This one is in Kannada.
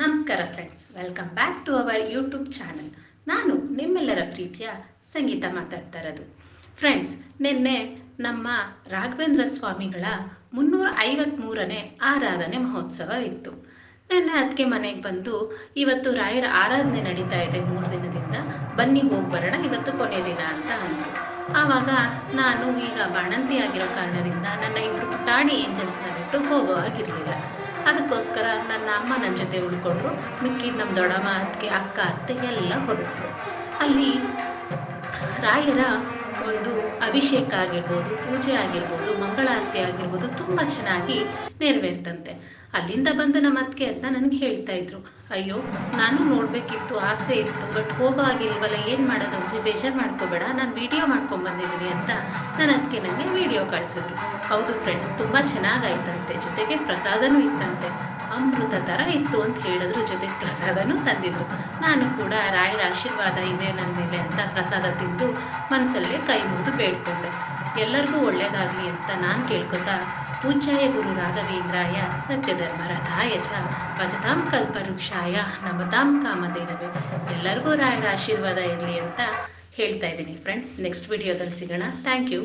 ನಮಸ್ಕಾರ friends, welcome back to our YouTube channel. ನಾನು ನಿಮ್ಮೆಲ್ಲರ ಪ್ರೀತಿಯ ಸಂಗೀತ ಮಾತಾಡ್ತಾ ಇರೋದು. ಫ್ರೆಂಡ್ಸ್, ನಿನ್ನೆ ನಮ್ಮ ರಾಘವೇಂದ್ರ ಸ್ವಾಮಿಗಳ 353ನೇ ಆರಾಧನೆ ಮಹೋತ್ಸವ ಇತ್ತು. ನಿನ್ನೆ ಅದಕ್ಕೆ ಮನೆಗೆ ಬಂದು, ಇವತ್ತು ರಾಯರ ಆರಾಧನೆ ನಡೀತಾ ಇದೆ 3 ದಿನದಿಂದ, ಬನ್ನಿ ಹೋಗಿ ಬರೋಣ, ಇವತ್ತು ಕೊನೆ ದಿನ ಅಂತ ಅಂದರು. ಆವಾಗ ನಾನು ಈಗ ಬಾಣಂತಿ ಆಗಿರೋ ಕಾರಣದಿಂದ ನನ್ನ 2 ಪುಟಾಣಿ ಏಂಜಲ್ಸ್ನ ಬಿಟ್ಟು ಹೋಗೋ ಆಗಿರಲಿಲ್ಲ. ಅದಕ್ಕೋಸ್ಕರ ನನ್ನ ಅಮ್ಮ ನನ್ನ ಜೊತೆ ಉಳ್ಕೊಂಡ್ರು. ಮಿಕ್ಕಿದ ನಮ್ಮ ದೊಡ್ಡಮ್ಮ, ಅಕ್ಕ ಅತ್ತೆ ಎಲ್ಲ ಹೊರಟರು. ಅಲ್ಲಿ ರಾಯರ ಒಂದು ಅಭಿಷೇಕ ಆಗಿರ್ಬೋದು, ಪೂಜೆ ಆಗಿರ್ಬೋದು, ಮಂಗಳಾರತಿ ಆಗಿರ್ಬೋದು ತುಂಬ ಚೆನ್ನಾಗಿ ನೆರವೇರ್ತಂತೆ. ಅಲ್ಲಿಂದ ಬಂದು ನಮ್ಮ ಅತ್ತಿಗೆ ಅಂತ ನನಗೆ ಹೇಳ್ತಾ ಇದ್ರು, ಅಯ್ಯೋ ನಾನು ನೋಡಬೇಕಿತ್ತು, ಆಸೆ ಇತ್ತು, ಬಟ್ ಹೋಗೋ ಆಗಿಲ್ವಲ್ಲ, ಏನು ಮಾಡೋದು ಅಂದರೆ ಬೇಜಾರು ಮಾಡ್ಕೋಬೇಡ, ನಾನು ವಿಡಿಯೋ ಮಾಡ್ಕೊಂಬಂದಿದ್ದೀನಿ ಅಂತ ನನ್ನ ಅದಕ್ಕೆ ನನಗೆ ವಿಡಿಯೋ ಕಳಿಸಿದ್ರು. ಹೌದು ಫ್ರೆಂಡ್ಸ್, ತುಂಬ ಚೆನ್ನಾಗಾಯ್ತಂತೆ. ಜೊತೆಗೆ ಪ್ರಸಾದನೂ ಇತ್ತಂತೆ, ಅಮೃತ ಥರ ಇತ್ತು ಅಂತ ಹೇಳಿದ್ರು. ಜೊತೆಗೆ ಪ್ರಸಾದನೂ ತಂದಿದ್ರು. ನಾನು ಕೂಡ ರಾಯರ ಆಶೀರ್ವಾದ ಇದೆ ನನ್ನ ಮೇಲೆ ಅಂತ ಪ್ರಸಾದ ತಿಂದು ಮನಸ್ಸಲ್ಲೇ ಕೈ ಮುಗಿದು ಬೇಡ್ಕೊಂಡೆ. ಎಲ್ಲರಿಗೂ ಒಳ್ಳೆಯದಾಗಲಿ ಅಂತ ನಾನು ಕೇಳ್ಕೊತಾ, ಪೂಜ್ಯಾಯ ಗುರು ರಾಘವೇಂದ್ರಾಯ ಸತ್ಯಧರ್ಮ ರಥಾಯ ಚ ಭಜತಾಂ ಕಲ್ಪವೃಕ್ಷಾಯ ನಮತಾಂ ಕಾಮಧೇನವೇ. ಎಲ್ಲರಿಗೂ ರಾಯರ ಆಶೀರ್ವಾದ ಇರಲಿ ಅಂತ ಹೇಳ್ತಾ ಇದ್ದೀನಿ ಫ್ರೆಂಡ್ಸ್. ನೆಕ್ಸ್ಟ್ ವಿಡಿಯೋದಲ್ಲಿ ಸಿಗೋಣ. Thank you.